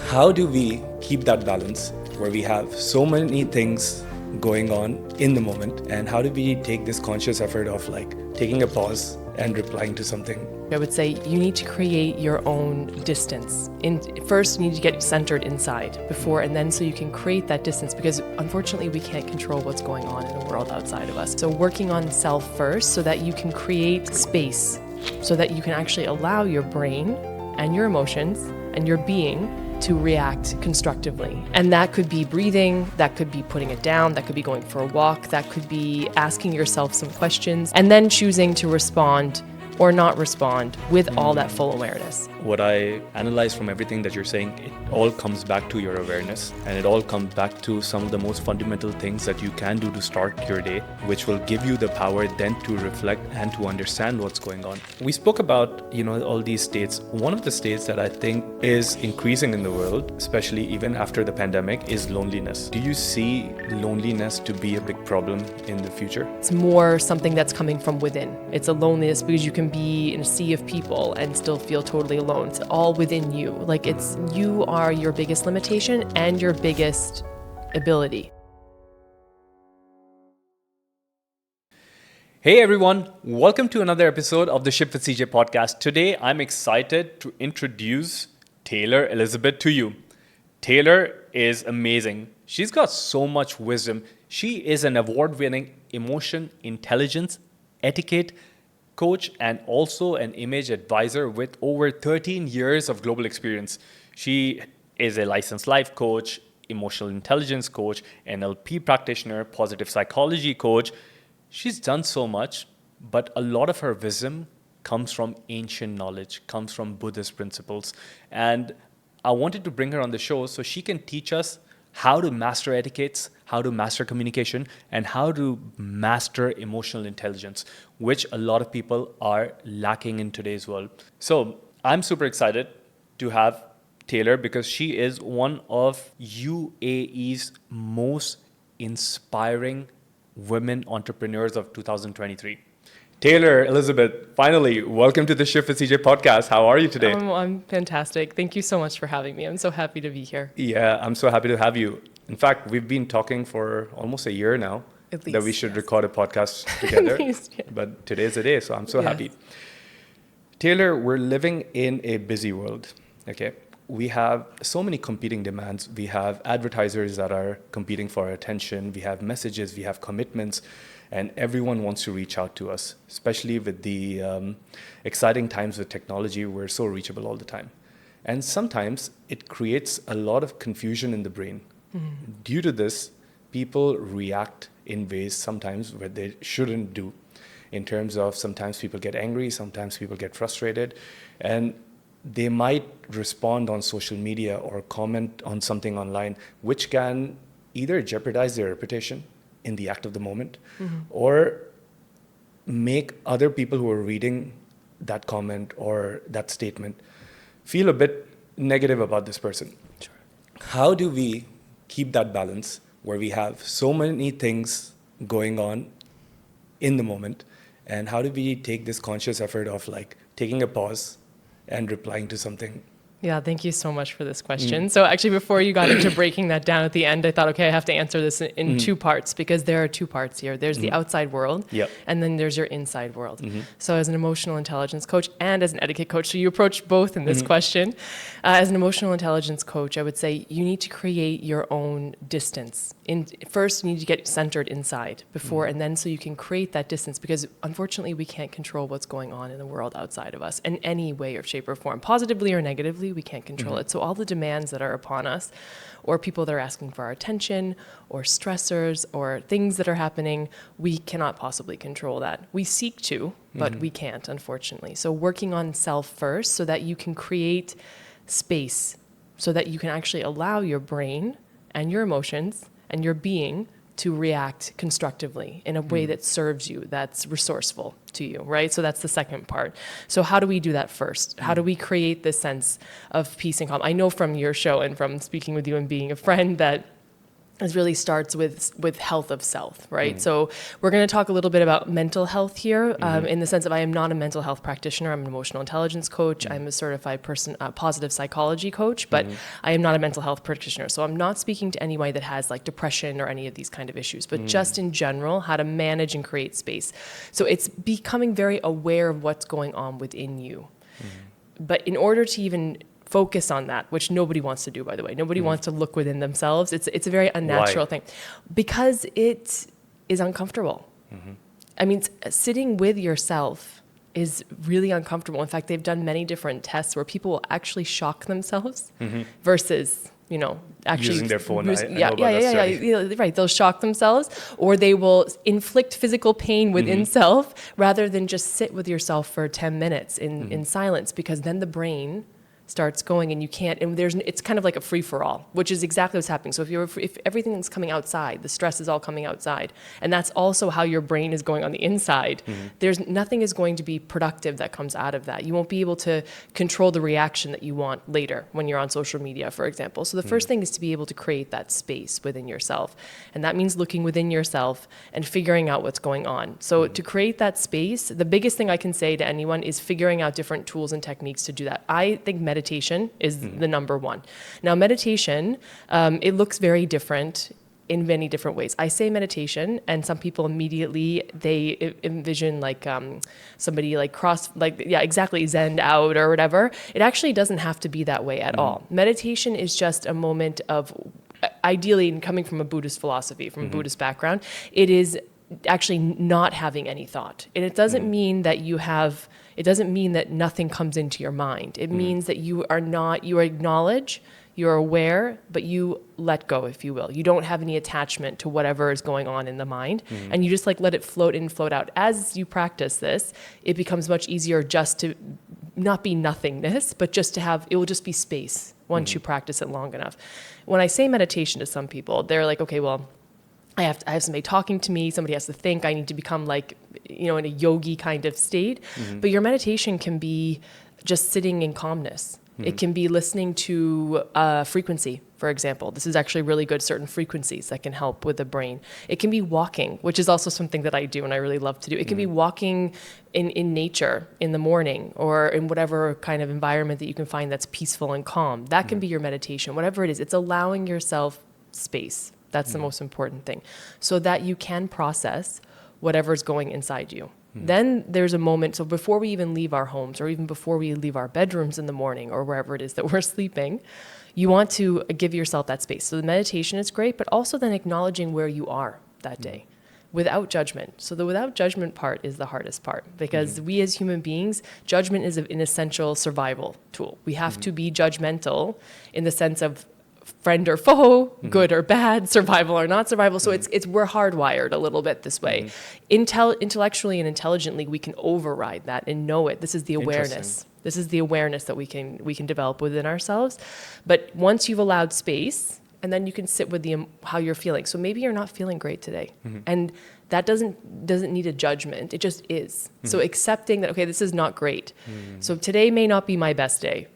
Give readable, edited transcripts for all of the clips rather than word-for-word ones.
How do we keep that balance where we have so many things going on in the moment, and how do we take this conscious effort of taking a pause and replying to something? I would say you need to create your own distance. First, you need to get centered inside before, and then so you can create that distance, because unfortunately we can't control what's going on in the world outside of us. So working on self first so that you can create space, so that you can actually allow your brain and your emotions and your being to react constructively. And that could be breathing, that could be putting it down, that could be going for a walk, that could be asking yourself some questions, and then choosing to respond or not respond with all that full awareness. What I analyze from everything that you're saying, it all comes back to your awareness, and it all comes back to some of the most fundamental things that you can do to start your day, which will give you the power then to reflect and to understand what's going on. We spoke about, all these states. One of the states that I think is increasing in the world, especially even after the pandemic, is loneliness. Do you see loneliness to be a big problem in the future? It's more something that's coming from within. It's a loneliness because you can be in a sea of people and still feel totally alone. It's all within you. You are your biggest limitation and your biggest ability. Hey everyone, welcome to another episode of the Shift with CJ podcast. Today I'm excited to introduce Taylor Elizabeth to you. Taylor is amazing. She's got so much wisdom. She is an award-winning emotion intelligence etiquette coach and also an image advisor with over 13 years of global experience. She is a licensed life coach, emotional intelligence coach, NLP practitioner, positive psychology coach. She's done so much, but a lot of her wisdom comes from ancient knowledge, comes from Buddhist principles. And I wanted to bring her on the show so she can teach us how to master etiquettes, how to master communication, and how to master emotional intelligence, which a lot of people are lacking in today's world. So I'm super excited to have Taylor because she is one of UAE's most inspiring women entrepreneurs of 2023. Taylor Elizabeth, finally, welcome to the Shift with CJ podcast. How are you today? I'm fantastic. Thank you so much for having me. I'm so happy to be here. Yeah, I'm so happy to have you. In fact, we've been talking for almost a year now At least, that we should yes. record a podcast together. At least, yeah. But today's the day, so I'm so happy. Taylor, we're living in a busy world, okay? We have so many competing demands. We have advertisers that are competing for our attention. We have messages, we have commitments, and everyone wants to reach out to us, especially with the exciting times with technology. We're so reachable all the time. And sometimes it creates a lot of confusion in the brain. Mm-hmm. Due to this, people react in ways sometimes where they shouldn't do. In terms of sometimes people get angry, sometimes people get frustrated, and they might respond on social media or comment on something online, which can either jeopardize their reputation in the act of the moment, mm-hmm. or make other people who are reading that comment or that statement feel a bit negative about this person. Sure. How do we keep that balance where we have so many things going on in the moment, and how do we take this conscious effort of taking a pause and replying to something? Yeah, thank you so much for this question. So actually, before you got into breaking that down at the end, I thought, okay, I have to answer this in two parts, because there are two parts here. There's the outside world, and then there's your inside world. So as an emotional intelligence coach and as an etiquette coach, so you approach both in this question. As an emotional intelligence coach, I would say you need to create your own distance. First, you need to get centered inside before, and then so you can create that distance, because unfortunately we can't control what's going on in the world outside of us in any way or shape or form, positively or negatively. We can't control it. So all the demands that are upon us, or people that are asking for our attention, or stressors, or things that are happening, we cannot possibly control that. We seek to, but we can't, unfortunately. So working on self first so that you can create space, so that you can actually allow your brain and your emotions and your being to react constructively in a way that serves you, that's resourceful to you, right? So that's the second part. So how do we do that first? How do we create this sense of peace and calm? I know from your show and from speaking with you and being a friend that It really starts with health of self, right? So we're going to talk a little bit about mental health here, in the sense of I am not a mental health practitioner. I'm an emotional intelligence coach. I'm a certified positive psychology coach, but I am not a mental health practitioner. So I'm not speaking to anyone that has like depression or any of these kind of issues, but just in general, how to manage and create space. So it's becoming very aware of what's going on within you. But in order to even focus on that, which nobody wants to do, by the way. Nobody wants to look within themselves. It's a very unnatural thing because it is uncomfortable. I mean, sitting with yourself is really uncomfortable. In fact, they've done many different tests where people will actually shock themselves versus, actually using their phone. Right. They'll shock themselves, or they will inflict physical pain within self rather than just sit with yourself for 10 minutes in silence, because then the brain starts going and you can't, and it's kind of like a free-for-all, which is exactly what's happening. So if everything's coming outside, the stress is all coming outside, and that's also how your brain is going on the inside, there's nothing is going to be productive that comes out of that. You won't be able to control the reaction that you want later when you're on social media, for example. So the first thing is to be able to create that space within yourself, and that means looking within yourself and figuring out what's going on. So to create that space, the biggest thing I can say to anyone is figuring out different tools and techniques to do that. I think meditation is the number one. Now, meditation, it looks very different in many different ways. I say meditation, and some people immediately, they envision like somebody like zened out or whatever. It actually doesn't have to be that way at all. Meditation is just a moment of, ideally, coming from a Buddhist philosophy, from a Buddhist background, it is actually not having any thought. And it doesn't mean that it doesn't mean that nothing comes into your mind. It means that you acknowledge, you're aware, but you let go, if you will. You don't have any attachment to whatever is going on in the mind, and you just like let it float in, float out. As you practice this, it becomes much easier just to not be nothingness, but just to have, it will just be space once you practice it long enough. When I say meditation to some people, they're like, okay, well, I have somebody talking to me, somebody has to think, I need to become like, in a yogi kind of state. But your meditation can be just sitting in calmness. It can be listening to frequency, for example. This is actually really good, certain frequencies that can help with the brain. It can be walking, which is also something that I do and I really love to do. It can be walking in nature in the morning, or in whatever kind of environment that you can find that's peaceful and calm. That can be your meditation, whatever it is. It's allowing yourself space. That's the most important thing, so that you can process whatever's going inside you. Then there's a moment, so before we even leave our homes, or even before we leave our bedrooms in the morning, or wherever it is that we're sleeping, you want to give yourself that space. So the meditation is great, but also then acknowledging where you are that day without judgment. So the without judgment part is the hardest part, because we as human beings, judgment is an essential survival tool. We have to be judgmental in the sense of friend or foe, good or bad, survival or not survival. So we're hardwired a little bit this way. Intellectually and intelligently, we can override that and know it. This is the awareness. This is the awareness that we can develop within ourselves. But once you've allowed space, and then you can sit with how you're feeling. So maybe you're not feeling great today, and that doesn't need a judgment. It just is. So accepting that, okay, this is not great. So today may not be my best day.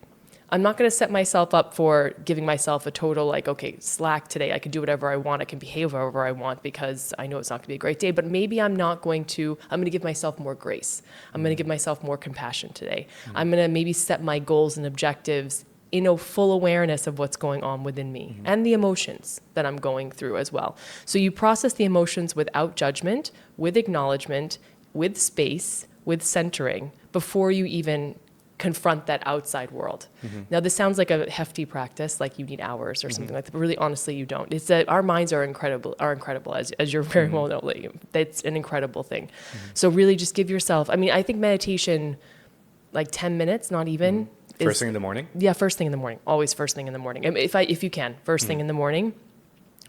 I'm not going to set myself up for giving myself a total, like, okay, slack today. I can do whatever I want. I can behave however I want because I know it's not going to be a great day. But maybe I'm going to give myself more grace. I'm going to give myself more compassion today. I'm going to maybe set my goals and objectives in a full awareness of what's going on within me and the emotions that I'm going through as well. So you process the emotions without judgment, with acknowledgement, with space, with centering, before you even confront that outside world. Now, this sounds like a hefty practice, like you need hours or something like that, but really, honestly, you don't. It's that our minds are incredible, as you're very well know. Like, it's an incredible thing. So really just give yourself, I think meditation, like 10 minutes, not even. First thing in the morning? Yeah, first thing in the morning. Always first thing in the morning. If you can, first thing in the morning.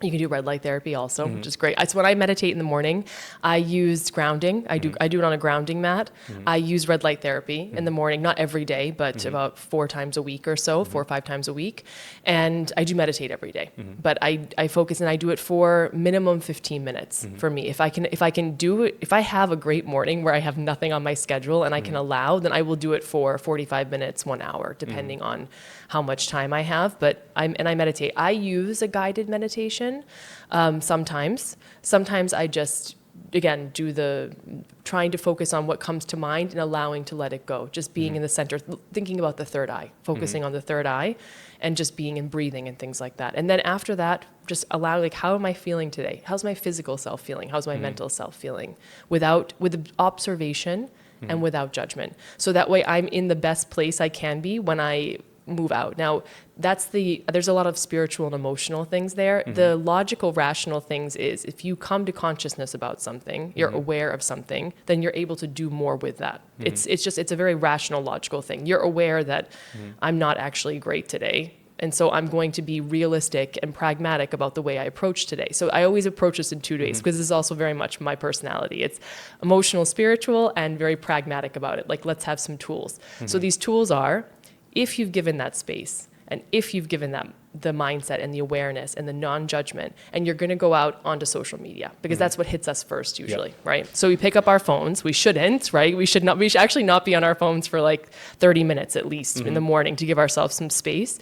You can do red light therapy also, which is great. So when I meditate in the morning, I use grounding. I do it on a grounding mat. I use red light therapy in the morning, not every day, but about 4 times a week or so, 4 or 5 times a week. And I do meditate every day. But I focus, and I do it for minimum 15 minutes for me. If I can do it, if I have a great morning where I have nothing on my schedule and I can allow, then I will do it for 45 minutes, 1 hour, depending on how much time I have. But I meditate. I use a guided meditation emotion. Sometimes I just, again, do the trying to focus on what comes to mind and allowing to let it go. Just being in the center, thinking about the third eye, focusing on the third eye, and just being and breathing and things like that. And then after that, just allow, like, how am I feeling today? How's my physical self feeling? How's my mental self feeling? With observation and without judgment. So that way I'm in the best place I can be when I move out. Now, there's a lot of spiritual and emotional things there. The logical, rational things is if you come to consciousness about something, you're aware of something, then you're able to do more with that. It's a very rational, logical thing. You're aware that I'm not actually great today. And so I'm going to be realistic and pragmatic about the way I approach today. So I always approach this in 2 days because this is also very much my personality. It's emotional, spiritual, and very pragmatic about it. Like, let's have some tools. So these tools are, if you've given that space, and if you've given that the mindset and the awareness and the non-judgment, and you're going to go out onto social media because that's what hits us first usually, right? So we pick up our phones. We shouldn't, right? We should actually not be on our phones for like 30 minutes at least in the morning to give ourselves some space.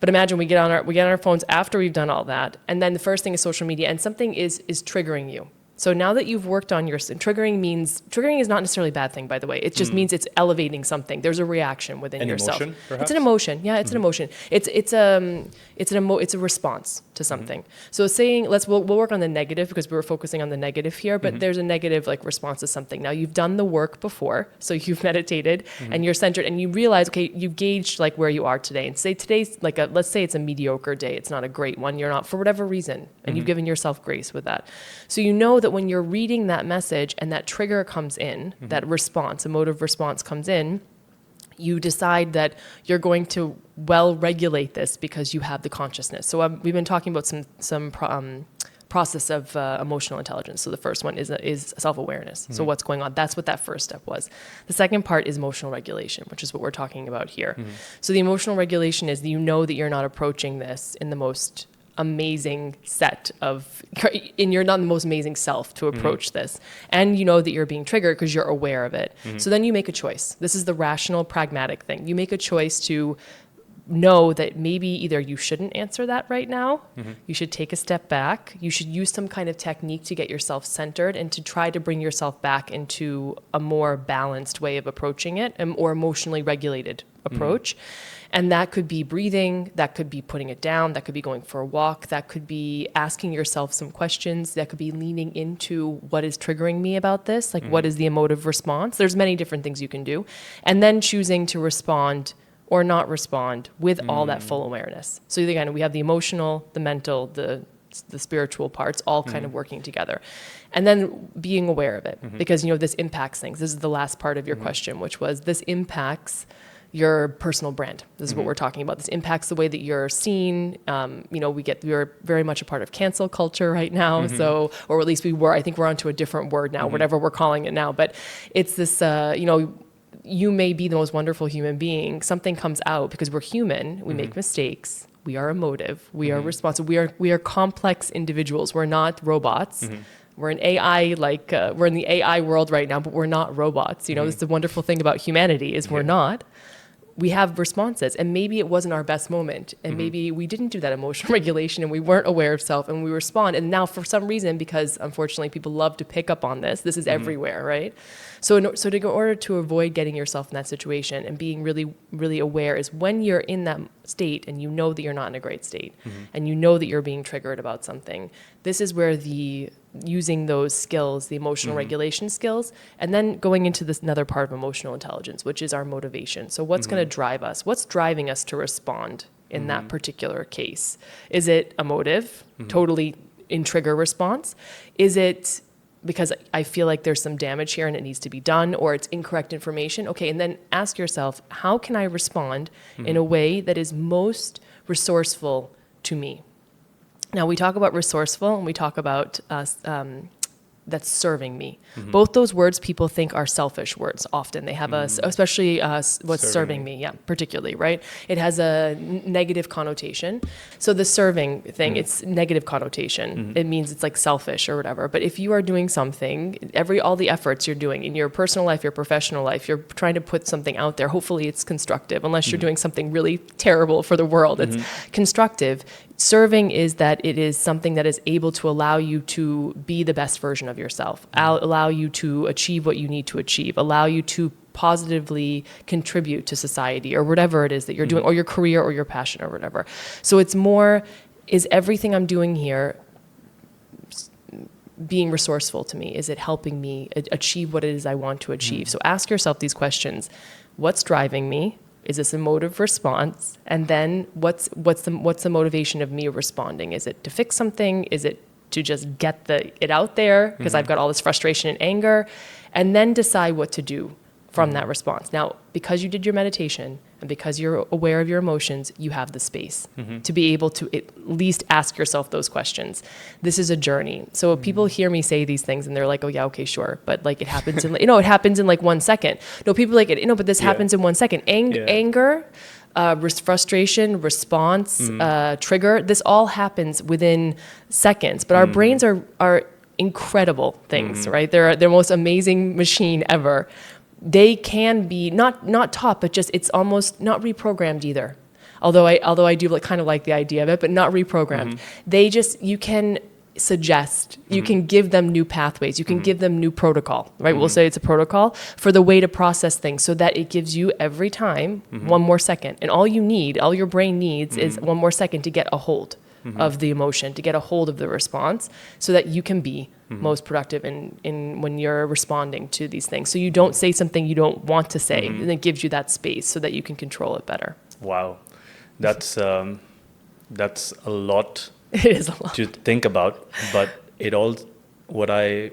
But imagine we get on our phones after we've done all that, and then the first thing is social media, and something is triggering you. So now that you've worked on triggering is not necessarily a bad thing, by the way. It just means it's elevating something. There's a reaction within yourself. Emotion, perhaps? It's an emotion. Yeah, it's an emotion. It's a response to something. So saying, we'll work on the negative because we were focusing on the negative here, but there's a negative like response to something. Now you've done the work before, so you've meditated and you're centered and you realize, okay, you gauged like where you are today, and say today's like let's say it's a mediocre day. It's not a great one. You're not, for whatever reason, and you've given yourself grace with that. So you know that when you're reading that message and that trigger comes in, that response, emotive response comes in, you decide that you're going to well regulate this because you have the consciousness. So we've been talking about some process of emotional intelligence. So the first one is self-awareness. So what's going on? That's what that first step was. The second part is emotional regulation, which is what we're talking about here. So the emotional regulation is you know that you're not approaching this in the most amazing you're not the most amazing self to approach this, and you know that you're being triggered because you're aware of it. So then you make a choice. This is the rational, pragmatic thing. You make a choice to know that maybe either you shouldn't answer that right now, you should take a step back, you should use some kind of technique to get yourself centered and to try to bring yourself back into a more balanced way of approaching it, or emotionally regulated approach. And that could be breathing, that could be putting it down, that could be going for a walk, that could be asking yourself some questions, that could be leaning into what is triggering me about this, like what is the emotive response. There's many different things you can do. And then choosing to respond or not respond with all that full awareness. So again, we have the emotional, the mental, the spiritual parts all kind of working together. And then being aware of it because, this impacts things. This is the last part of your question, which was this impacts your personal brand. This is what we're talking about. This impacts the way that you're seen. We're very much a part of cancel culture right now. So, or at least we were. I think we're onto a different word now, whatever we're calling it now. But it's this, you may be the most wonderful human being. Something comes out because we're human. We make mistakes. We are emotive. We are responsive. We are complex individuals. We're not robots. We're in AI, we're in the AI world right now, but we're not robots. This is the wonderful thing about humanity is we're not. We have responses, and maybe it wasn't our best moment, and maybe we didn't do that emotional regulation, and we weren't aware of self, and we respond. And now, for some reason, because unfortunately people love to pick up on this is everywhere, right? So in order to avoid getting yourself in that situation and being really, really aware is when you're in that state and you know that you're not in a great state, and you know that you're being triggered about something. This is where using those skills, the emotional regulation skills, and then going into this another part of emotional intelligence, which is our motivation. So what's going to drive us? What's driving us to respond in that particular case? Is it emotive, totally in trigger response? Is it because I feel like there's some damage here and it needs to be done, or it's incorrect information? Okay, and then ask yourself, how can I respond in a way that is most resourceful to me? Now, we talk about resourceful and we talk about that's serving me. Both those words people think are selfish words often. They have especially what's serving me, particularly, right? It has a negative connotation. So the serving thing, it's negative connotation. It means it's like selfish or whatever. But if you are doing something, all the efforts you're doing in your personal life, your professional life, you're trying to put something out there, hopefully it's constructive, unless you're doing something really terrible for the world. It's constructive. Serving is that it is something that is able to allow you to be the best version of yourself, allow you to achieve what you need to achieve, allow you to positively contribute to society or whatever it is that you're doing, or your career or your passion or whatever. So it's more, is everything I'm doing here being resourceful to me? Is it helping me achieve what it is I want to achieve? So ask yourself these questions. What's driving me? Is this a motive response? And then what's the motivation of me responding? Is it to fix something? Is it to just get it out there because I've got all this frustration and anger? And then decide what to do from that response. Now, because you did your meditation and because you're aware of your emotions, you have the space to be able to at least ask yourself those questions. This is a journey. So people hear me say these things and they're like, oh yeah, okay, sure. But like it happens in, it happens in like 1 second. No, people like it, but this happens in 1 second. Anger, frustration, response, trigger, this all happens within seconds. But our brains are incredible things, right? They're the most amazing machine ever. They can be not taught, but just it's almost not reprogrammed either. Although I do kind of like the idea of it, but not reprogrammed. You can suggest, you can give them new pathways, you can give them new protocol, right? We'll say it's a protocol for the way to process things so that it gives you every time 1 more second. And all your brain needs is 1 more second to get a hold of the emotion, to get a hold of the response so that you can be most productive in when you're responding to these things. So you don't say something you don't want to say, and it gives you that space so that you can control it better. Wow. That's a lot. It is a lot to think about, but what I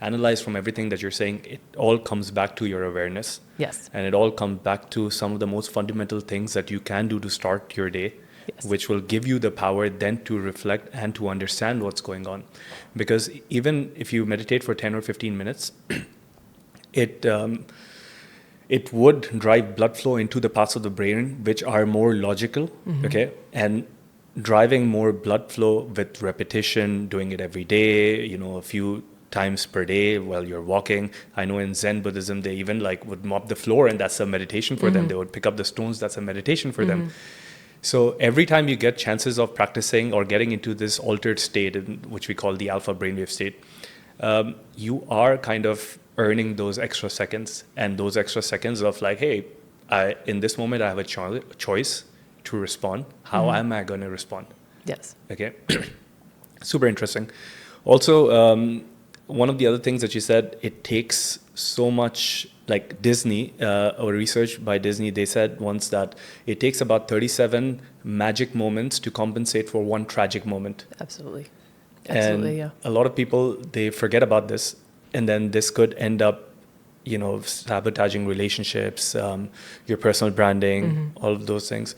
analyze from everything that you're saying, it all comes back to your awareness. Yes. And it all comes back to some of the most fundamental things that you can do to start your day. Yes. Which will give you the power then to reflect and to understand what's going on. Because even if you meditate for 10 or 15 minutes, it would drive blood flow into the parts of the brain which are more logical, okay? And driving more blood flow with repetition, doing it every day, a few times per day while you're walking. I know in Zen Buddhism, they even would mop the floor and that's a meditation for them. They would pick up the stones, that's a meditation for them. So every time you get chances of practicing or getting into this altered state, which we call the alpha brainwave state, you are kind of earning those extra seconds, and those extra seconds of hey, in this moment I have a choice to respond. How am I going to respond? Yes. Okay. Super interesting. Also, one of the other things that you said, it takes so much, Disney, or research by Disney, they said once that it takes about 37 magic moments to compensate for 1 tragic moment. Absolutely. Absolutely, yeah. A lot of people, they forget about this, and then this could end up, sabotaging relationships, your personal branding, all of those things.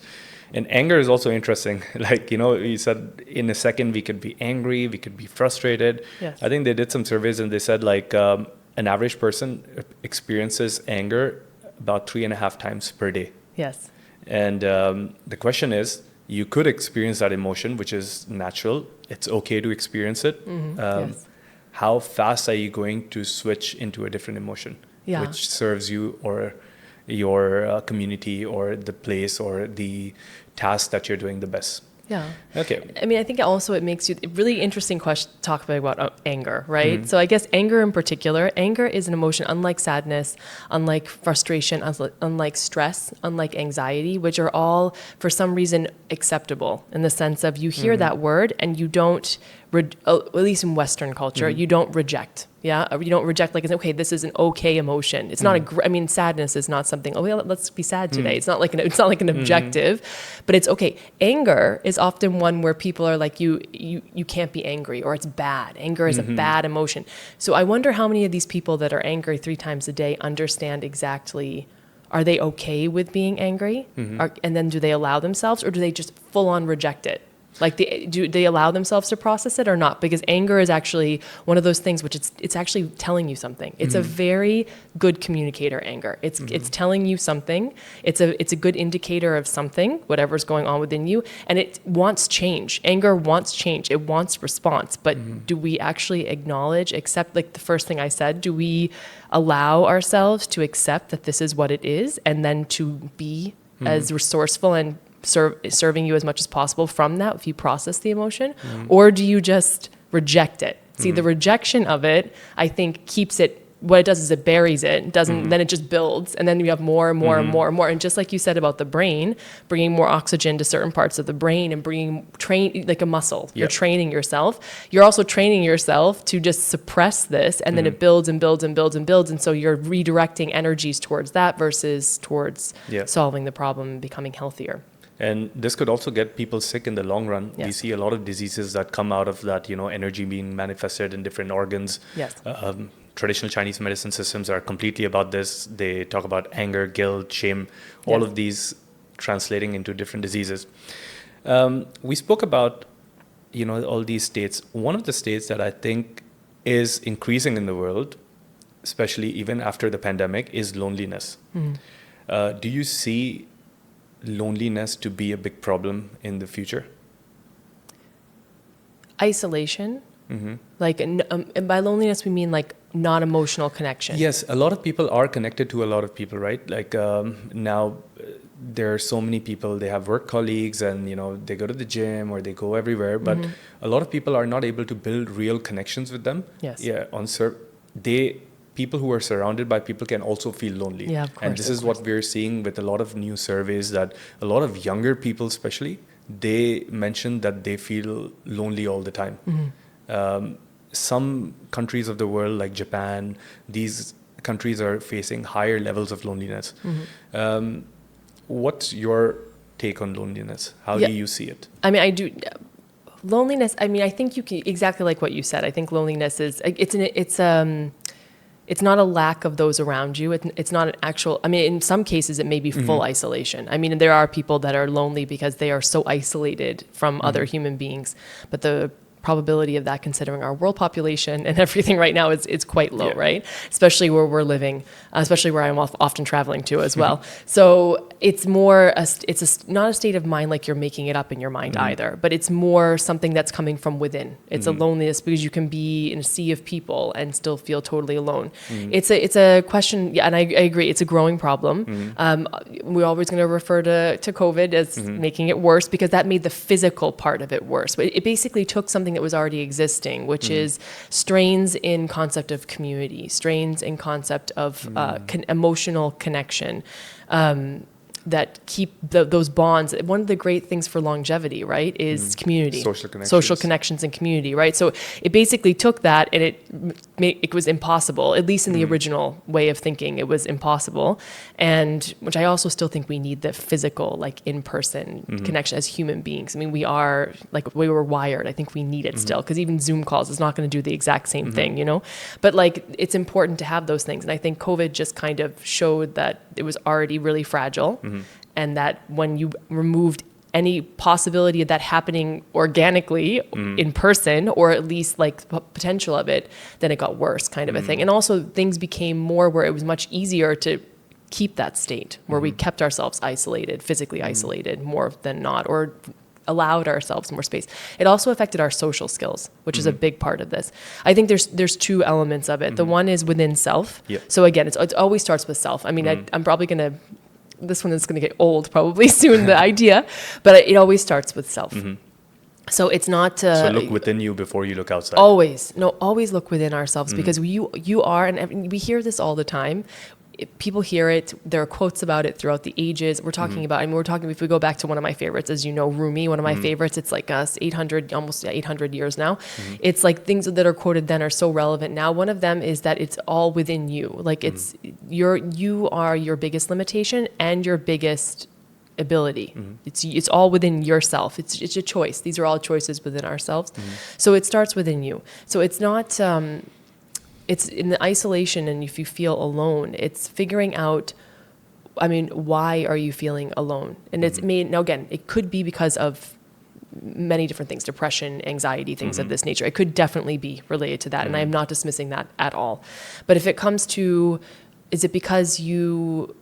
And anger is also interesting. You said in a second we could be angry, we could be frustrated. Yes. I think they did some surveys and they said an average person experiences anger about 3.5 times per day. Yes. And the question is, you could experience that emotion, which is natural. It's okay to experience it. Yes. How fast are you going to switch into a different emotion, which serves you or your community or the place or the task that you're doing the best? Yeah. Okay. I mean, I think also it makes you a really interesting question talk about anger, right? So I guess anger in particular, anger is an emotion unlike sadness, unlike frustration, unlike stress, unlike anxiety, which are all for some reason acceptable in the sense of you hear that word and you don't, at least in Western culture, you don't reject. Yeah, you don't reject okay, this is an okay emotion. It's not sadness is not something. Oh, well, let's be sad today. It's not like an objective, but it's okay. Anger is often one where people are like, you can't be angry, or it's bad. Anger is a bad emotion. So I wonder how many of these people that are angry 3 times a day understand exactly. Are they okay with being angry, and then do they allow themselves, or do they just full on reject it? Do they allow themselves to process it or not? Because anger is actually one of those things which it's actually telling you something. It's a very good communicator, anger. It's telling you something. It's a good indicator of something, whatever's going on within you, and it wants change. Anger wants change. It wants response. But do we actually accept the first thing I said, do we allow ourselves to accept that this is what it is and then to be as resourceful and serving you as much as possible from that if you process the emotion, or do you just reject it? See, the rejection of it, I think, keeps it. What it does is it buries it. Then it just builds, and then you have more and more and more and more. And just like you said about the brain, bringing more oxygen to certain parts of the brain and train like a muscle. You're training yourself. You're also training yourself to just suppress this, and then it builds and builds and builds and builds. And so you're redirecting energies towards that versus towards solving the problem and becoming healthier. And this could also get people sick in the long run. Yes. We see a lot of diseases that come out of that, energy being manifested in different organs. Yes. Traditional Chinese medicine systems are completely about this. They talk about anger, guilt, shame, all of these translating into different diseases. We spoke about, all these states. One of the states that I think is increasing in the world, especially even after the pandemic, is loneliness. Do you see loneliness to be a big problem in the future? Isolation. Like, and by loneliness, we mean like not emotional connection. Yes, a lot of people are connected to a lot of people, right? Like now there are so many people, they have work colleagues and, they go to the gym or they go everywhere. But a lot of people are not able to build real connections with them. Yes. Yeah, people who are surrounded by people can also feel lonely. Yeah, of course. And this is what we're seeing with a lot of new surveys, that a lot of younger people especially, they mention that they feel lonely all the time. Some countries of the world, like Japan, these countries are facing higher levels of loneliness. What's your take on loneliness? How do you see it? I mean, I do. Loneliness, I mean, I think you can, exactly like what you said. I think loneliness is, it's not a lack of those around you. It's not an actual, I mean, in some cases it may be full isolation. I mean, there are people that are lonely because they are so isolated from other human beings, but the probability of that, considering our world population and everything right now, is quite low, right? Especially where we're living, especially where I'm often traveling to as well. So it's more, not a state of mind like you're making it up in your mind either, but it's more something that's coming from within. It's a loneliness because you can be in a sea of people and still feel totally alone. It's a question, and I agree, it's a growing problem. We're always going to refer to COVID as making it worse because that made the physical part of it worse. But it basically took something that was already existing, which is strains in concept of community, strains in concept of emotional connection, that keep those bonds. One of the great things for longevity, right, is community, social connections and community, right? So it basically took that, and it was impossible, at least in the original way of thinking, it was impossible. And which I also still think we need the physical, like in-person connection as human beings. I mean, we were wired. I think we need it still, because even Zoom calls is not going to do the exact same thing, But like, it's important to have those things. And I think COVID just kind of showed that it was already really fragile. And that when you removed any possibility of that happening organically in person, or at least like potential of it, then it got worse, kind of a thing. And also things became more where it was much easier to keep that state where we kept ourselves isolated, physically isolated more than not, or allowed ourselves more space. It also affected our social skills, which is a big part of this. I think there's two elements of it. The one is within self. So again, it always starts with self. I mean, I'm probably going to, this one is going to get old probably soon, the idea, but it always starts with self. So it's not so look within you before you look outside. Always look within ourselves, because you are, and we hear this all the time. People hear it. There are quotes about it throughout the ages. We're talking about, if we go back to one of my favorites, as you know, Rumi, one of my favorites, it's like us, 800 years now. It's like things that are quoted then are so relevant now. One of them is that it's all within you. Like you are your biggest limitation and your biggest ability. It's all within yourself. It's a choice. These are all choices within ourselves. So it starts within you. So it's not, it's in the isolation, and if you feel alone, it's figuring out, why are you feeling alone? And now again, it could be because of many different things, depression, anxiety, things of this nature. It could definitely be related to that, and I am not dismissing that at all. But if it comes to, is it because you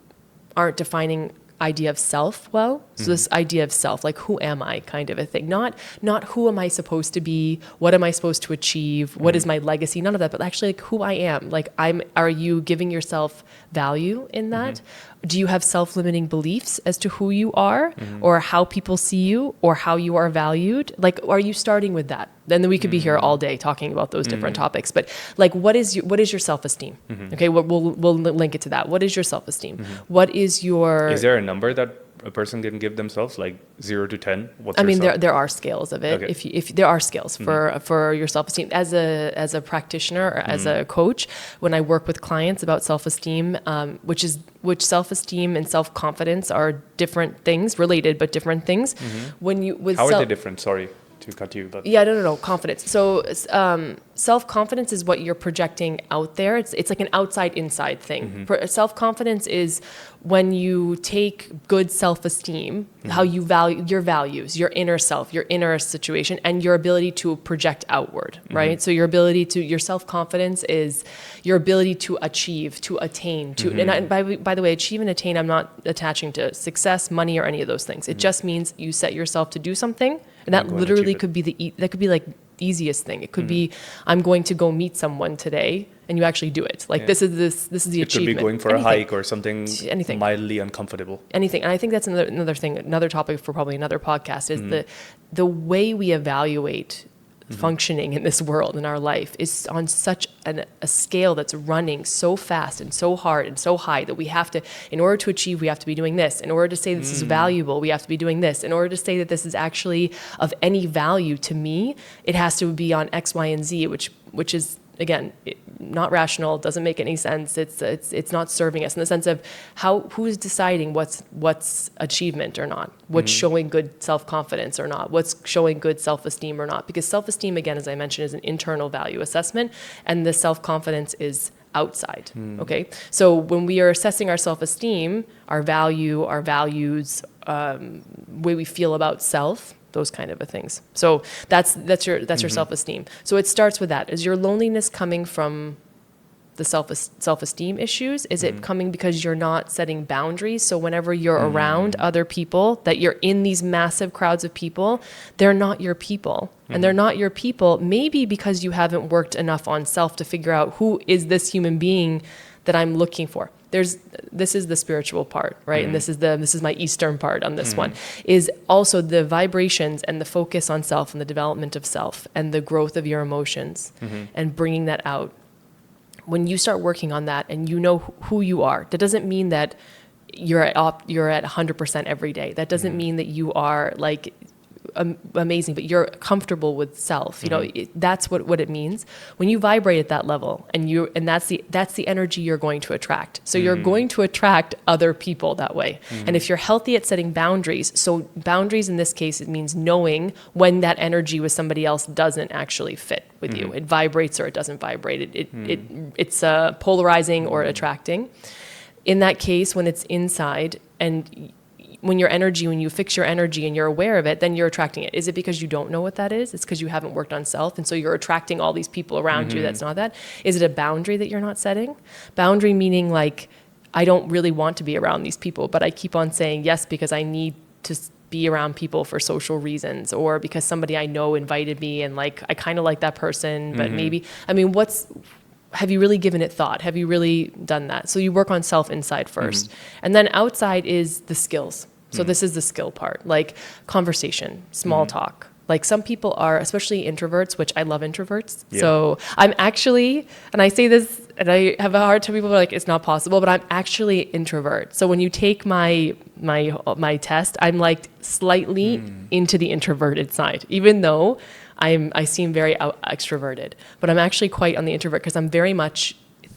aren't defining idea of self well? So this idea of self, like who am I kind of a thing. Not who am I supposed to be, what am I supposed to achieve, what is my legacy, none of that, but actually like who I am. Like are you giving yourself value in that? Do you have self-limiting beliefs as to who you are or how people see you or how you are valued? Like, are you starting with that? Then we could be here all day talking about those different topics. But like, what is your self-esteem? Okay, we'll link it to that. What is your self-esteem? What is your... Is there a number that a person can give themselves, like 0 to 10? I mean, there are scales of it. Okay. If there are scales for your self-esteem as a practitioner or as a coach, when I work with clients about self-esteem, which self-esteem and self-confidence are different things, related but different things. How are they different? Sorry to cut you, but no, confidence. So self-confidence is what you're projecting out there. It's like an outside-inside thing. Self-confidence is when you take good self-esteem, how you value your values, your inner self, your inner situation, and your ability to project outward, right? So your self-confidence is your ability to achieve, to attain, and by the way, achieve and attain, I'm not attaching to success, money, or any of those things. It just means you set yourself to do something, and that literally could be that could be like easiest thing. It could be, I'm going to go meet someone today, and you actually do it. Like this is the achievement. It could be going for a hike or something mildly uncomfortable. Anything. And I think that's another thing, another topic for probably another podcast is the way we evaluate functioning in this world, in our life, is on such a scale that's running so fast and so hard and so high that we have to, in order to achieve, we have to be doing this. In order to say this is valuable, we have to be doing this. In order to say that this is actually of any value to me, it has to be on X, Y, and Z, which is, again, not rational, doesn't make any sense. It's not serving us in the sense of who's deciding what's achievement or not, what's showing good self-confidence or not, what's showing good self-esteem or not. Because self-esteem, again, as I mentioned, is an internal value assessment, and the self-confidence is outside. Okay, so when we are assessing our self-esteem, our value, our values, way we feel about self, those kind of things. So that's your self-esteem. So it starts with that. Is your loneliness coming from the self-esteem issues? Is it coming because you're not setting boundaries? So whenever you're around other people, that you're in these massive crowds of people, they're not your people. And they're not your people maybe because you haven't worked enough on self to figure out who is this human being that I'm looking for. This is the spiritual part, right? And this is my Eastern part on this one, is also the vibrations and the focus on self and the development of self and the growth of your emotions and bringing that out. When you start working on that and you know who you are, that doesn't mean that you're at 100% every day. That doesn't mean that you are like amazing, but you're comfortable with self. You know, that's what it means. When you vibrate at that level, and that's the energy you're going to attract. So you're going to attract other people that way. And if you're healthy at setting boundaries, so boundaries in this case, it means knowing when that energy with somebody else doesn't actually fit with you. It vibrates or it doesn't vibrate. It's polarizing or attracting. In that case, when it's inside and when you fix your energy and you're aware of it, then you're attracting it. Is it because you don't know what that is? It's because you haven't worked on self. And so you're attracting all these people around you that's not that. Is it a boundary that you're not setting? Boundary meaning like, I don't really want to be around these people, but I keep on saying yes because I need to be around people for social reasons or because somebody I know invited me and like, I kind of like that person, but maybe, I mean, have you really given it thought? Have you really done that? So you work on self inside first. And then outside is the skills. So this is the skill part, like conversation, small talk. Like some people are, especially introverts, which I love introverts. Yeah. So I'm actually, and I say this, and I have a hard time, people are like, it's not possible, but I'm actually introvert. So when you take my test, I'm like slightly into the introverted side, even though I seem very extroverted, but I'm actually quite on the introvert because I'm very much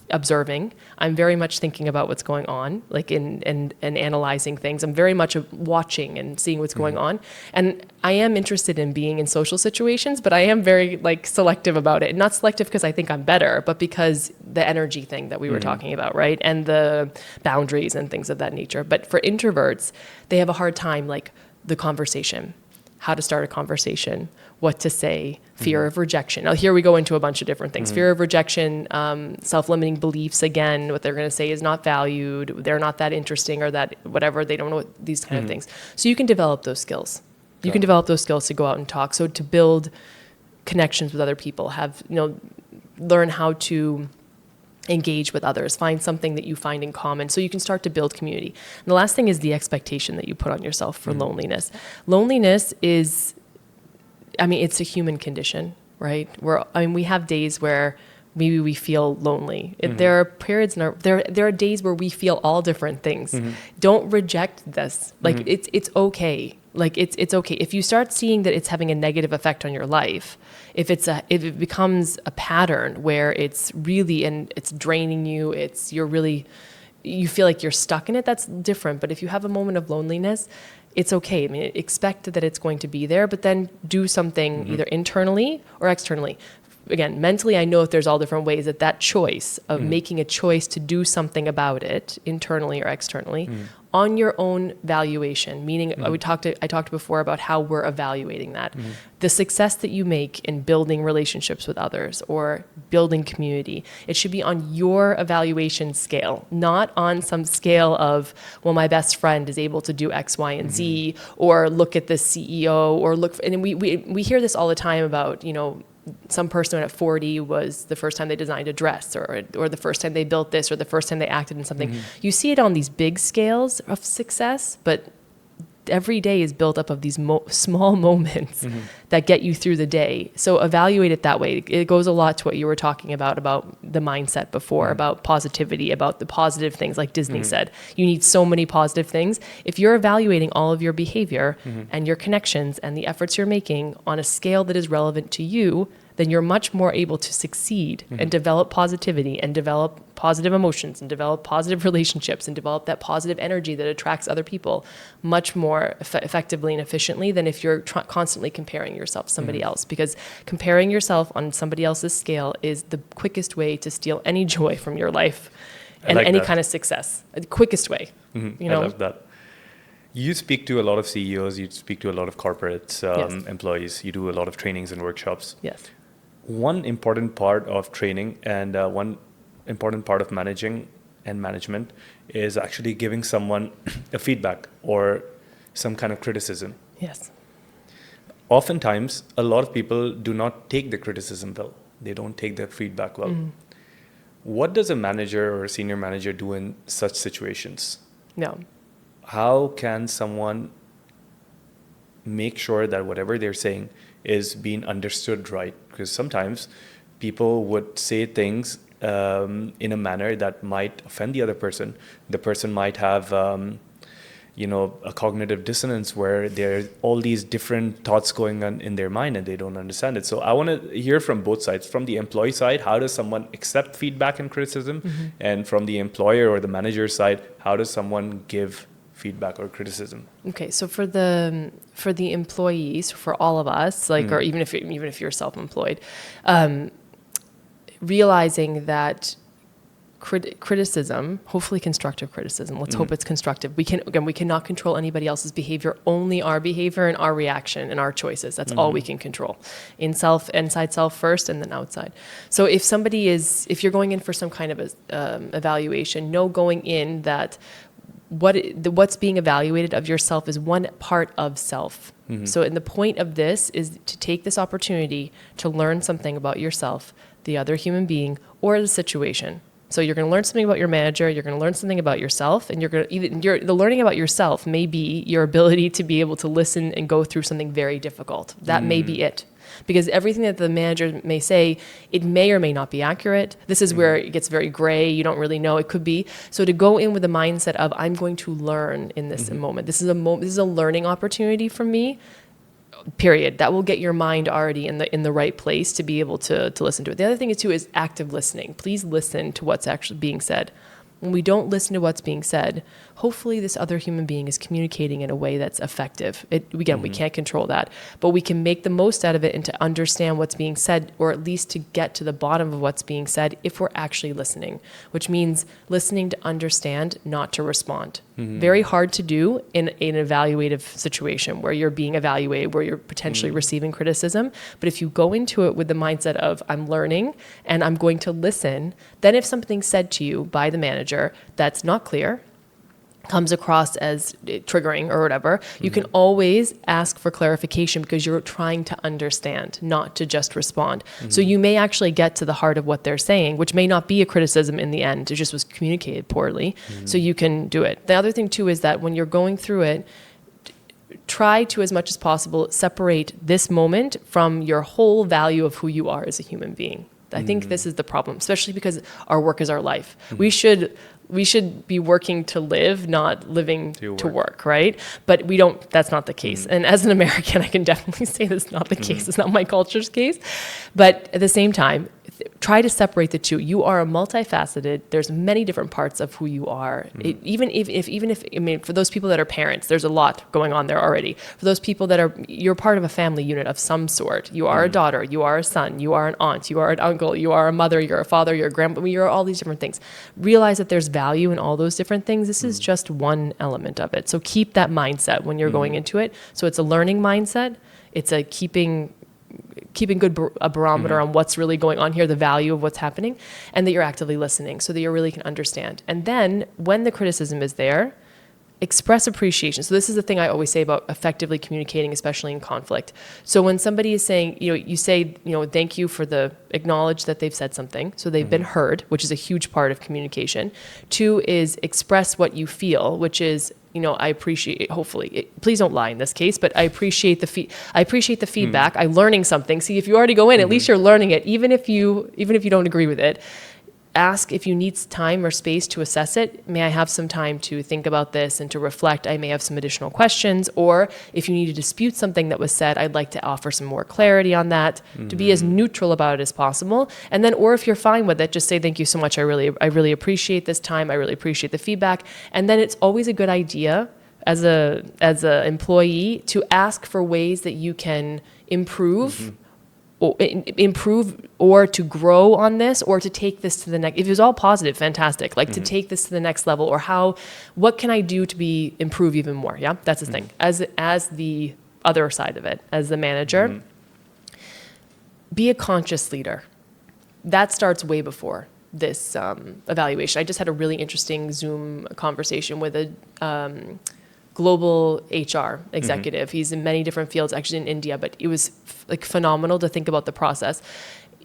observing. I'm very much thinking about what's going on, like and analyzing things. I'm very much watching and seeing what's going on. And I am interested in being in social situations, but I am very like selective about it. Not selective because I think I'm better, but because the energy thing that we were talking about, right? And the boundaries and things of that nature. But for introverts, they have a hard time like the conversation. how to start a conversation, what to say, fear of rejection. Now, here we go into a bunch of different things. Fear of rejection, self-limiting beliefs, again, what they're going to say is not valued, they're not that interesting, or that whatever, they don't know what, these kind of things. So you can develop those skills. You can develop those skills to go out and talk. So to build connections with other people, have, learn how to engage with others, find something that you find in common so you can start to build community. And the last thing is the expectation that you put on yourself for loneliness. Loneliness is, it's a human condition, right? We have days where maybe we feel lonely. There are periods there are days where we feel all different things. Don't reject this. Like it's okay. Like it's okay. If you start seeing that it's having a negative effect on your life, if it becomes a pattern where it's really, and it's draining you, you feel like you're stuck in it, that's different. But if you have a moment of loneliness, it's okay. Expect that it's going to be there, but then do something either internally or externally. Again, mentally, I know that there's all different ways that choice of making a choice to do something about it, internally or externally, on your own valuation. Meaning, I talked before about how we're evaluating that. The success that you make in building relationships with others or building community, it should be on your evaluation scale, not on some scale of, well, my best friend is able to do X, Y, and Z, or look at the CEO, or and we hear this all the time about, some person at 40 was the first time they designed a dress, or the first time they built this, or the first time they acted in something. You see it on these big scales of success, but every day is built up of these small moments that get you through the day. So evaluate it that way. It goes a lot to what you were talking about the mindset before, about positivity, about the positive things, like Disney said. You need so many positive things. If you're evaluating all of your behavior and your connections and the efforts you're making on a scale that is relevant to you, then you're much more able to succeed and develop positivity and develop positive emotions and develop positive relationships and develop that positive energy that attracts other people much more effectively and efficiently than if you're constantly comparing yourself to somebody else. Because comparing yourself on somebody else's scale is the quickest way to steal any joy from your life and any kind of success. The quickest way. I love that. You speak to a lot of CEOs, you speak to a lot of corporate employees, you do a lot of trainings and workshops. Yes. One important part of training and one important part of managing and management is actually giving someone a feedback or some kind of criticism. Yes. Oftentimes, a lot of people do not take the criticism well. They don't take the feedback well. What does a manager or a senior manager do in such situations? No. How can someone make sure that whatever they're saying is being understood right? Because sometimes people would say things in a manner that might offend the other person. The person might have, a cognitive dissonance where there are all these different thoughts going on in their mind and they don't understand it. So I want to hear from both sides. From the employee side, how does someone accept feedback and criticism? And from the employer or the manager side, how does someone give feedback or criticism? Okay, so for the employees, for all of us, or even if you're self-employed, realizing that criticism, hopefully constructive criticism. Let's hope it's constructive. We cannot control anybody else's behavior, only our behavior and our reaction and our choices. That's all we can control. Inside self first, and then outside. So if you're going in for some kind of evaluation, know going in that what's being evaluated of yourself is one part of self. So the point of this is to take this opportunity to learn something about yourself, the other human being, or the situation. So you're going to learn something about your manager, you're going to learn something about yourself, and the learning about yourself may be your ability to be able to listen and go through something very difficult. That may be it. Because everything that the manager may say, it may or may not be accurate. This is where it gets very gray. You don't really know. It could be. So to go in with the mindset of, I'm going to learn in this moment. This is a learning opportunity for me. Period. That will get your mind already in the right place to be able to listen to it. The other thing is active listening. Please listen to what's actually being said. When we don't listen to what's being said, hopefully this other human being is communicating in a way that's effective. We can't control that, but we can make the most out of it and to understand what's being said, or at least to get to the bottom of what's being said if we're actually listening, which means listening to understand, not to respond. Very hard to do in an evaluative situation where you're being evaluated, where you're potentially receiving criticism. But if you go into it with the mindset of, I'm learning and I'm going to listen, then if something's said to you by the manager that's not clear, comes across as triggering or whatever, you can always ask for clarification because you're trying to understand, not to just respond. So you may actually get to the heart of what they're saying, which may not be a criticism in the end. It just was communicated poorly. So you can do it. The other thing too is that when you're going through it, try to, as much as possible, separate this moment from your whole value of who you are as a human being. I think this is the problem, especially because our work is our life. We should be working to live, not living to work, right? But we don't, that's not the case. And as an American, I can definitely say that's not the case. It's not my culture's case. But at the same time, try to separate the two. You are a multifaceted, there's many different parts of who you are. Even if, I mean, for those people that are parents, there's a lot going on there already. For those people that are, you're part of a family unit of some sort. You are a daughter, you are a son, you are an aunt, you are an uncle, you are a mother, you're a father, you're a grandpa, you're all these different things. Realize that there's value in all those different things. This is just one element of it. So keep that mindset when you're going into it. So it's a learning mindset. It's a keeping a barometer on what's really going on here, the value of what's happening, and that you're actively listening so that you really can understand. And then when the criticism is there, express appreciation. So this is the thing I always say about effectively communicating, especially in conflict. So when somebody is saying, you say, thank you for the acknowledge that they've said something. So they've been heard, which is a huge part of communication. 2 is express what you feel, which is, I appreciate, hopefully, please don't lie in this case, but I appreciate the feedback. I'm learning something. See, if you already go in, at least you're learning it, even if you don't agree with it. Ask if you need time or space to assess it. May I have some time to think about this and to reflect? I may have some additional questions. Or if you need to dispute something that was said, I'd like to offer some more clarity on that, to be as neutral about it as possible. And then, or if you're fine with it, just say, thank you so much. I really appreciate this time. I really appreciate the feedback. And then it's always a good idea as a employee to ask for ways that you can improve or to grow on this or to take this to the next. If it was all positive, fantastic. Like to take this to the next level, or what can I do to improve even more? Yeah, that's the thing. As the other side of it, as the manager, be a conscious leader. That starts way before this evaluation. I just had a really interesting Zoom conversation with a global HR executive. He's in many different fields, actually in India, but it was phenomenal to think about the process.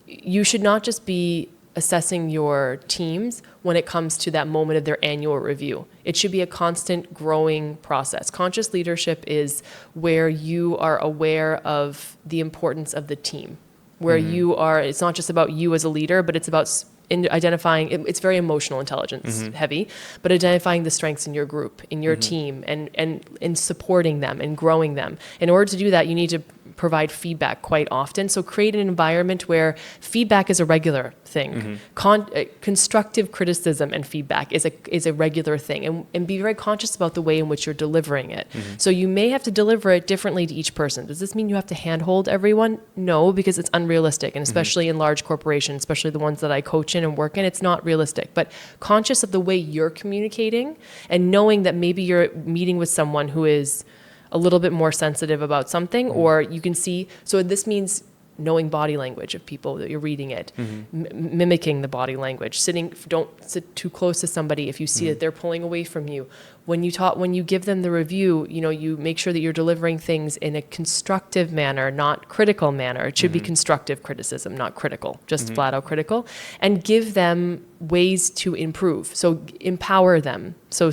You should not just be assessing your teams when it comes to that moment of their annual review. It should be a constant growing process. Conscious leadership is where you are aware of the importance of the team, where it's not just about you as a leader, but it's about identifying, it's very emotional intelligence heavy, but identifying the strengths in your group, in your team, and supporting them and growing them. In order to do that, you need to provide feedback quite often. So create an environment where feedback is a regular thing. Constructive criticism and feedback is a regular thing, and be very conscious about the way in which you're delivering it. So you may have to deliver it differently to each person. Does this mean you have to handhold everyone? No, because it's unrealistic, and especially in large corporations, especially the ones that I coach in and work in, it's not realistic. But conscious of the way you're communicating and knowing that maybe you're meeting with someone who is a little bit more sensitive about something, or you can see, so this means knowing body language of people that you're reading it, mimicking the body language, don't sit too close to somebody if you see that they're pulling away from you. When you give them the review, you make sure that you're delivering things in a constructive manner, not critical manner. It should be constructive criticism, not critical, just flat out critical, and give them ways to improve. So empower them. So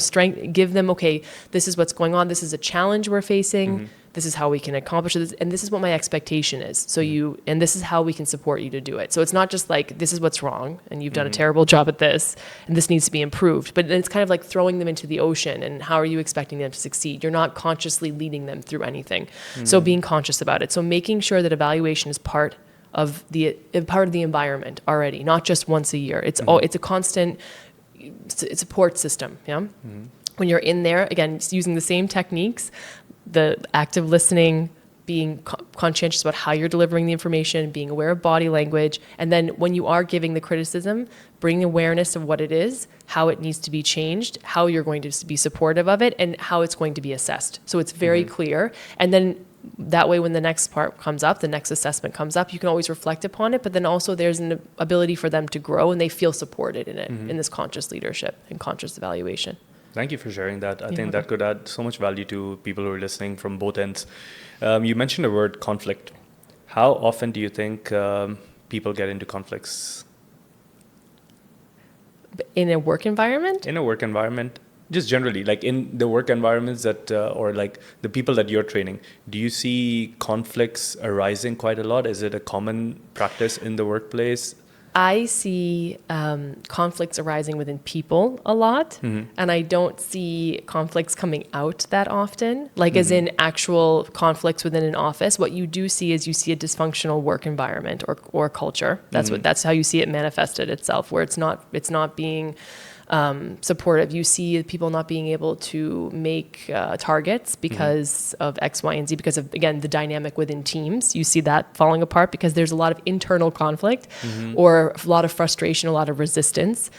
give them, okay, this is what's going on. This is a challenge we're facing. This is how we can accomplish this, and this is what my expectation is. And this is how we can support you to do it. So it's not just like, this is what's wrong, and you've done a terrible job at this, and this needs to be improved. But it's kind of like throwing them into the ocean, and how are you expecting them to succeed? You're not consciously leading them through anything. So being conscious about it. So making sure that evaluation is part of the environment already, not just once a year. It's a constant support system. Yeah. When you're in there, again, using the same techniques, the active listening, being conscientious about how you're delivering the information, being aware of body language. And then when you are giving the criticism, bring awareness of what it is, how it needs to be changed, how you're going to be supportive of it, and how it's going to be assessed. So it's very clear. And then that way, when the next part comes up, the next assessment comes up, you can always reflect upon it. But then also there's an ability for them to grow and they feel supported in it, in this conscious leadership and conscious evaluation. Thank you for sharing that. I think that could add so much value to people who are listening from both ends. You mentioned the word conflict. How often do you think people get into conflicts? In a work environment? In a work environment, just generally, like in the work environments that, or like the people that you're training, do you see conflicts arising quite a lot? Is it a common practice in the workplace? I see conflicts arising within people a lot, and I don't see conflicts coming out that often, like as in actual conflicts within an office. What you do see is you see a dysfunctional work environment or culture. That's how you see it manifested itself, where it's not being supportive. You see people not being able to make targets because of X, Y, and Z, because of, again, the dynamic within teams. You see that falling apart because there's a lot of internal conflict or a lot of frustration, a lot of resistance.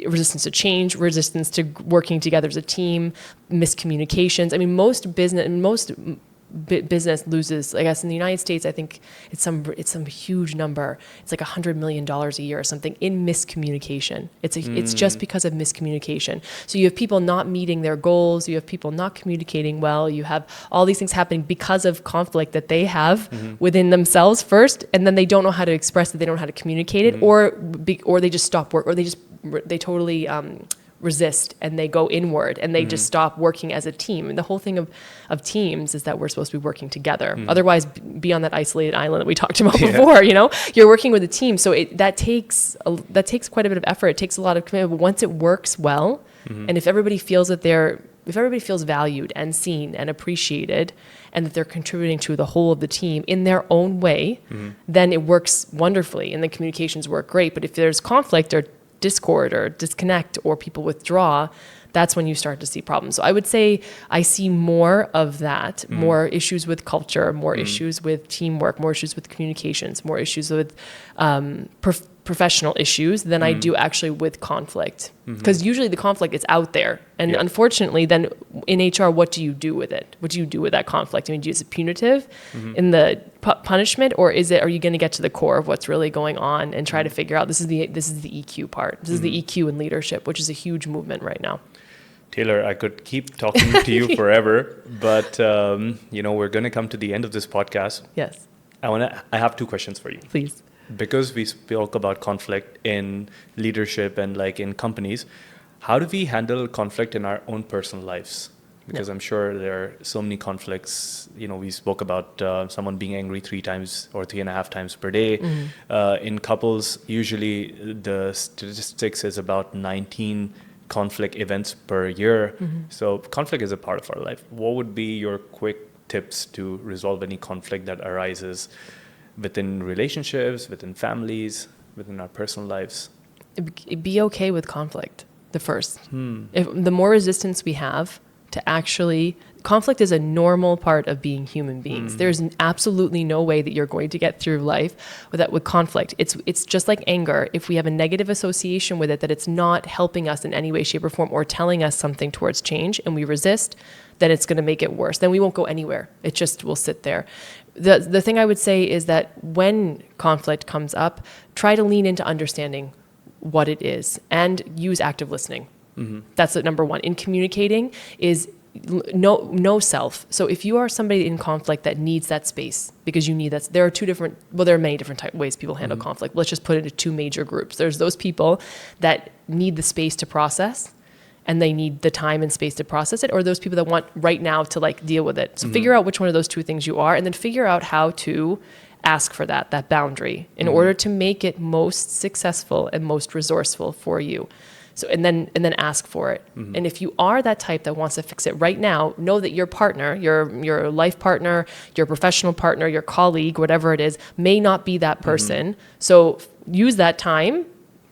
Resistance to change, resistance to working together as a team, miscommunications. I mean, most business loses, I guess in the United States, I think it's some huge number. It's like $100 million a year or something in miscommunication. It's just because of miscommunication. So you have people not meeting their goals. You have people not communicating well. You have all these things happening because of conflict that they have within themselves first, and then they don't know how to express it. They don't know how to communicate it, or they just stop work, or they totally resist and they go inward and they just stop working as a team. And the whole thing of teams is that we're supposed to be working together. Otherwise, be on that isolated island that we talked about before. You're working with a team, so that takes quite a bit of effort. It takes a lot of commitment. But once it works well, and if everybody feels valued and seen and appreciated, and that they're contributing to the whole of the team in their own way, then it works wonderfully and the communications work great. But if there's conflict or discord or disconnect or people withdraw, that's when you start to see problems. So I would say I see more of that, more issues with culture, more issues with teamwork, more issues with communications, more issues with professional issues than I do actually with conflict. Because usually the conflict is out there. And unfortunately, then in HR, what do you do with it? What do you do with that conflict? I mean, is it punitive in the punishment, or are you going to get to the core of what's really going on and try to figure out this is the EQ part. This is the EQ in leadership, which is a huge movement right now. Taylor, I could keep talking to you forever, but we're going to come to the end of this podcast. Yes. I have two questions for you. Please. Because we spoke about conflict in leadership and like in companies, how do we handle conflict in our own personal lives? Because I'm sure there are so many conflicts. We spoke about someone being angry 3 times or 3.5 times per day. In couples, usually the statistics is about 19 conflict events per year. So conflict is a part of our life. What would be your quick tips to resolve any conflict that arises within relationships, within families, within our personal lives? Be okay with conflict, the first. The more resistance we have to actually... Conflict is a normal part of being human beings. There's absolutely no way that you're going to get through life with conflict. It's just like anger. If we have a negative association with it, that it's not helping us in any way, shape, or form, or telling us something towards change, and we resist, then it's going to make it worse. Then we won't go anywhere. It just will sit there. The thing I would say is that when conflict comes up, try to lean into understanding what it is and use active listening. That's the number one. In communicating is know self. So if you are somebody in conflict that needs that space, because you need that, there are many different ways people handle conflict. Let's just put it into 2 major groups. There's those people that need the space to process, and they need the time and space to process it, or those people that want right now to like deal with it. So figure out which one of those 2 things you are, and then figure out how to ask for that boundary in order to make it most successful and most resourceful for you. So and then ask for it. And if you are that type that wants to fix it right now, know that your partner, your life partner, your professional partner, your colleague, whatever it is, may not be that person. So use that time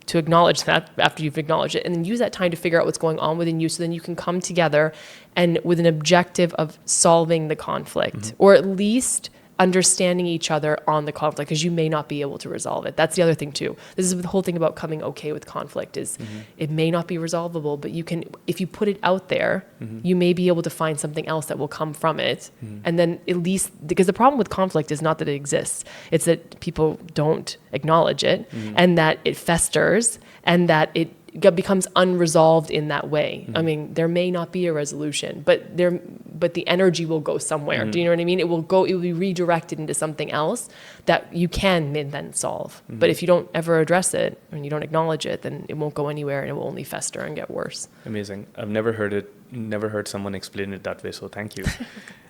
to acknowledge that after you've acknowledged it, and then use that time to figure out what's going on within you, so then you can come together and with an objective of solving the conflict, or at least understanding each other on the conflict, because you may not be able to resolve it. That's the other thing too. This is the whole thing about coming okay with conflict is it may not be resolvable, but you can, if you put it out there, you may be able to find something else that will come from it. And then at least, because the problem with conflict is not that it exists, it's that people don't acknowledge it, and that it festers, and that it becomes unresolved in that way. I mean, there may not be a resolution, but the energy will go somewhere. Do you know what I mean? It will be redirected into something else that you can then solve. But if you don't ever address it and you don't acknowledge it, then it won't go anywhere, and it will only fester and get worse. Amazing. I've never heard someone explain it that way, so thank you.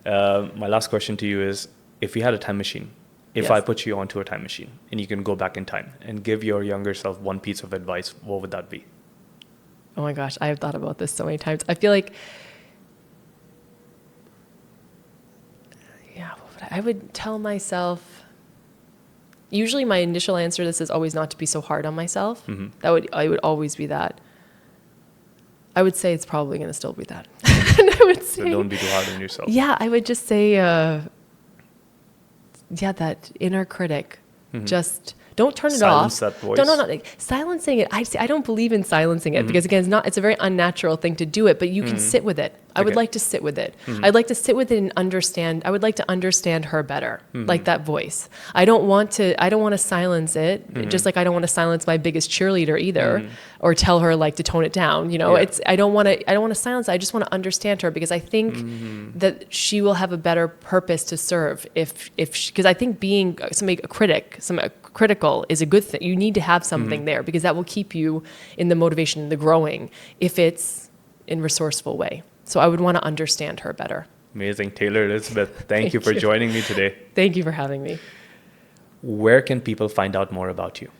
My last question to you is, if you had a time machine, if I put you onto a time machine and you can go back in time and give your younger self one piece of advice, what would that be? Oh my gosh, I have thought about this so many times. I feel like, I would tell myself, usually my initial answer to this is always not to be so hard on myself. I would always be that. I would say it's probably going to still be that. I would say, so don't be too hard on yourself. Yeah, I would just say, that inner critic, just don't turn it off. Silence that voice. No. Silencing it. I don't believe in silencing it, because again, it's a very unnatural thing to do it, but you can sit with it. I would like to sit with it. I'd like to sit with it and understand. I would like to understand her better, like that voice. I don't want to silence it, just like I don't want to silence my biggest cheerleader either, or tell her like to tone it down. You know, I don't want to silence it. I just want to understand her, because I think that she will have a better purpose to serve because I think being critical is a good thing. You need to have something there, because that will keep you in the motivation and the growing if it's in resourceful way. So I would want to understand her better. Amazing. Taylor Elizabeth, thank you for joining me today. Thank you for having me. Where can people find out more about you?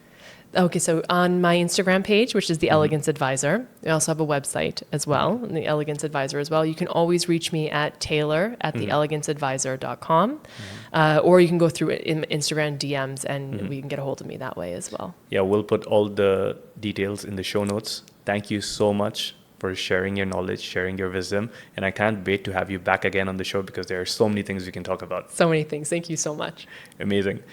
Okay, so on my Instagram page, which is The Elegance Advisor, I also have a website as well, The Elegance Advisor as well. You can always reach me at taylor@theeleganceadvisor.com, or you can go through it in Instagram DMs, and we can get a hold of me that way as well. Yeah, we'll put all the details in the show notes. Thank you so much for sharing your knowledge, sharing your wisdom, and I can't wait to have you back again on the show, because there are so many things we can talk about. So many things. Thank you so much. Amazing.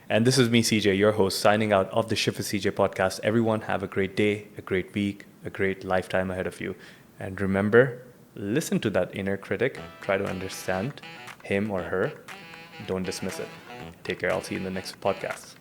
And this is me, CJ, your host, signing out of the Shift with CJ podcast. Everyone have a great day, a great week, a great lifetime ahead of you. And remember, listen to that inner critic. Try to understand him or her. Don't dismiss it. Take care. I'll see you in the next podcast.